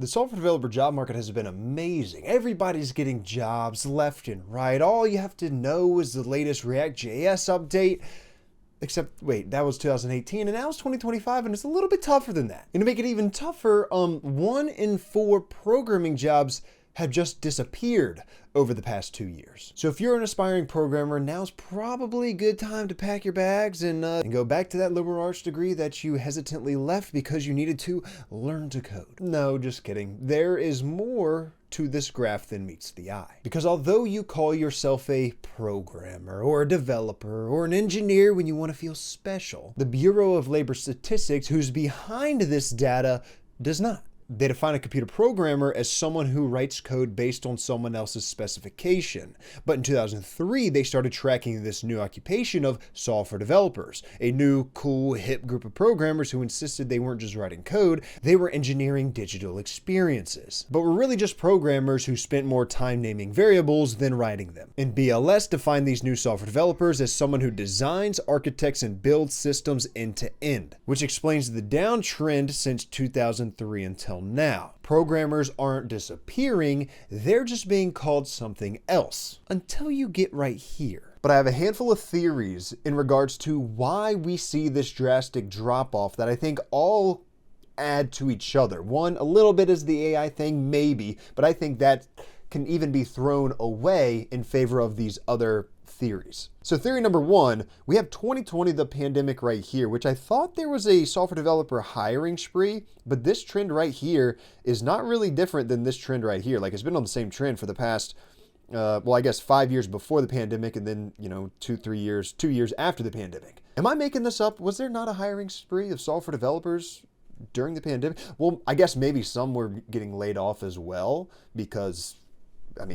The software developer job market has been amazing. Everybody's getting jobs left and right. All you have to know is the latest React.js update. Except, wait, that was 2018 and now it's 2025 and it's a little bit tougher than that. And to make it even tougher, 1 in 4 programming jobs have just disappeared over the past 2 years. So if you're an aspiring programmer, now's probably a good time to pack your bags and go back to that liberal arts degree that you hesitantly left because you needed to learn to code. No, just kidding. There is more to this graph than meets the eye. Because although you call yourself a programmer or a developer or an engineer when you want to feel special, the Bureau of Labor Statistics, who's behind this data, does not. They define a computer programmer as someone who writes code based on someone else's specification. But in 2003, they started tracking this new occupation of software developers, a new, cool, hip group of programmers who insisted they weren't just writing code, they were engineering digital experiences. But were really just programmers who spent more time naming variables than writing them. And BLS defined these new software developers as someone who designs, architects, and builds systems end to end, which explains the downtrend since 2003 until now. Programmers aren't disappearing, they're just being called something else. Until you get right here. But I have a handful of theories in regards to why we see this drastic drop-off that I think all add to each other. One, a little bit is the AI thing, maybe, but I think that can even be thrown away in favor of these other theories. So theory number 1, we have 2020, the pandemic right here, which I thought there was a software developer hiring spree, but this trend right here is not really different than this trend right here. Like, it's been on the same trend for the past, well, I guess 5 years before the pandemic and then, 2 years after the pandemic. Am I making this up? Was there not a hiring spree of software developers during the pandemic? Well, I guess maybe some were getting laid off as well because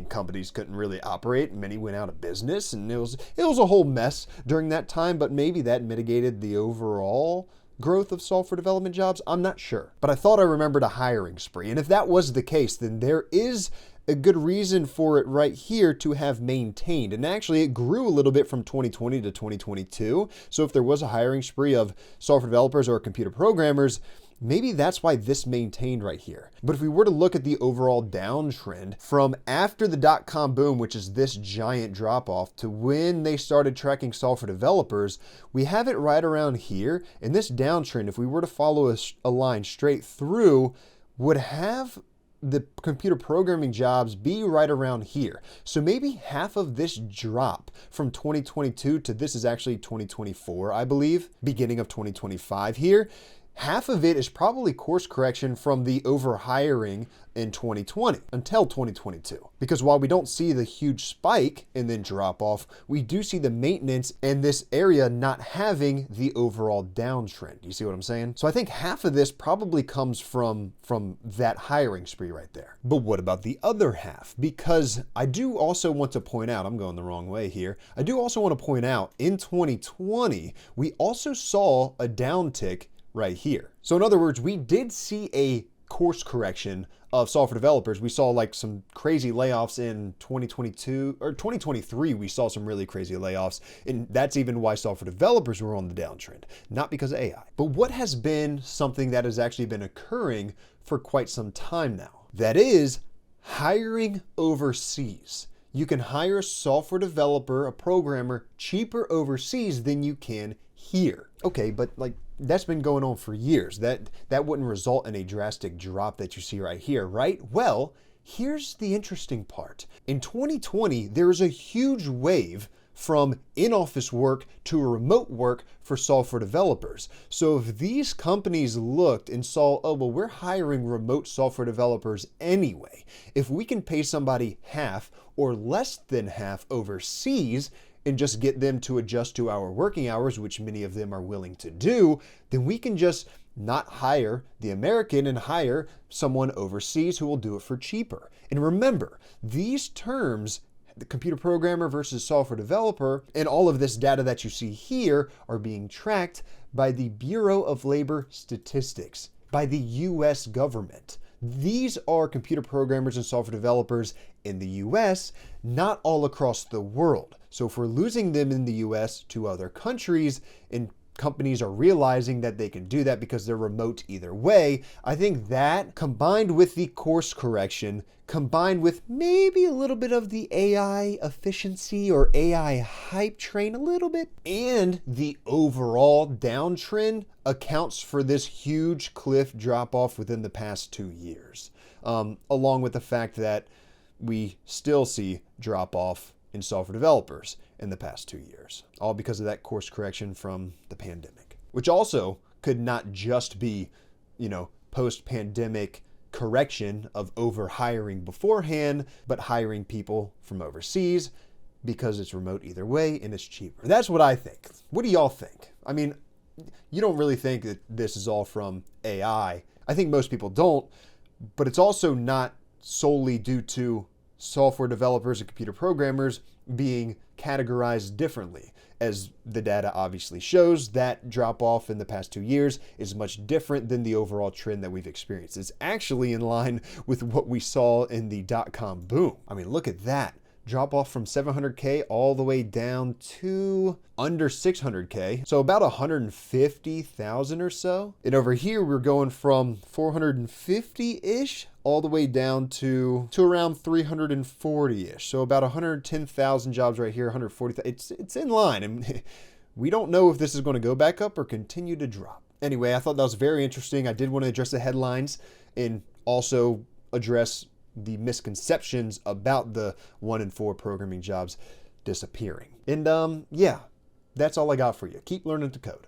companies couldn't really operate. Many went out of business and it was a whole mess during that time, but maybe that mitigated the overall growth of software development jobs. I'm not sure, but I thought I remembered a hiring spree. And if that was the case, then there is a good reason for it right here to have maintained. And actually it grew a little bit from 2020 to 2022. So if there was a hiring spree of software developers or computer programmers, maybe that's why this maintained right here. But if we were to look at the overall downtrend from after the dot-com boom, which is this giant drop-off, to when they started tracking software developers, we have it right around here. And this downtrend, if we were to follow a line straight through, would have the computer programming jobs be right around here. So maybe half of this drop from 2022 to this is actually 2024, I believe, beginning of 2025 here. Half of it is probably course correction from the overhiring in 2020 until 2022. Because while we don't see the huge spike and then drop off, we do see the maintenance and this area not having the overall downtrend. You see what I'm saying? So I think half of this probably comes from that hiring spree right there. But what about the other half? Because I do also want to point out, I'm going the wrong way here. I do also want to point out in 2020, we also saw a downtick right here. So in other words, we did see a course correction of software developers. We saw like some crazy layoffs in 2022 or 2023. We saw some really crazy layoffs. And that's even why software developers were on the downtrend, not because of AI. But what has been something that has actually been occurring for quite some time now? That is hiring overseas. You can hire a software developer, a programmer, cheaper overseas than you can here. Okay, but like, that's been going on for years. That wouldn't result in a drastic drop that you see right here, right? Well, here's the interesting part. In 2020, there was a huge wave from in-office work to remote work for software developers. So if these companies looked and saw, oh, well, we're hiring remote software developers anyway, if we can pay somebody half or less than half overseas, and just get them to adjust to our working hours, which many of them are willing to do, then we can just not hire the American and hire someone overseas who will do it for cheaper. And remember, these terms, the computer programmer versus software developer, and all of this data that you see here are being tracked by the Bureau of Labor Statistics, by the US government. These are computer programmers and software developers in the US, not all across the world. So if we're losing them in the US to other countries and companies are realizing that they can do that because they're remote either way. I think that, combined with the course correction, combined with maybe a little bit of the AI efficiency or AI hype train a little bit, and the overall downtrend accounts for this huge cliff drop off within the past 2 years. Along with the fact that we still see drop off in software developers in the past 2 years, all because of that course correction from the pandemic, which also could not just be, post-pandemic correction of over hiring beforehand, but hiring people from overseas because it's remote either way and it's cheaper. That's what I think. What do y'all think? I mean, you don't really think that this is all from AI. I think most people don't, but it's also not solely due to software developers and computer programmers being categorized differently. As the data obviously shows, that drop off in the past 2 years is much different than the overall trend that we've experienced. It's actually in line with what we saw in the dot-com boom. I mean, look at that. Drop off from 700K all the way down to under 600K. So about 150,000 or so. And over here, we're going from 450-ish all the way down to around 340-ish. So about 110,000 jobs right here, 140,000. It's in line. And we don't know if this is going to go back up or continue to drop. Anyway, I thought that was very interesting. I did want to address the headlines and also address the misconceptions about the 1 in 4 programming jobs disappearing. And yeah, that's all I got for you. Keep learning to code.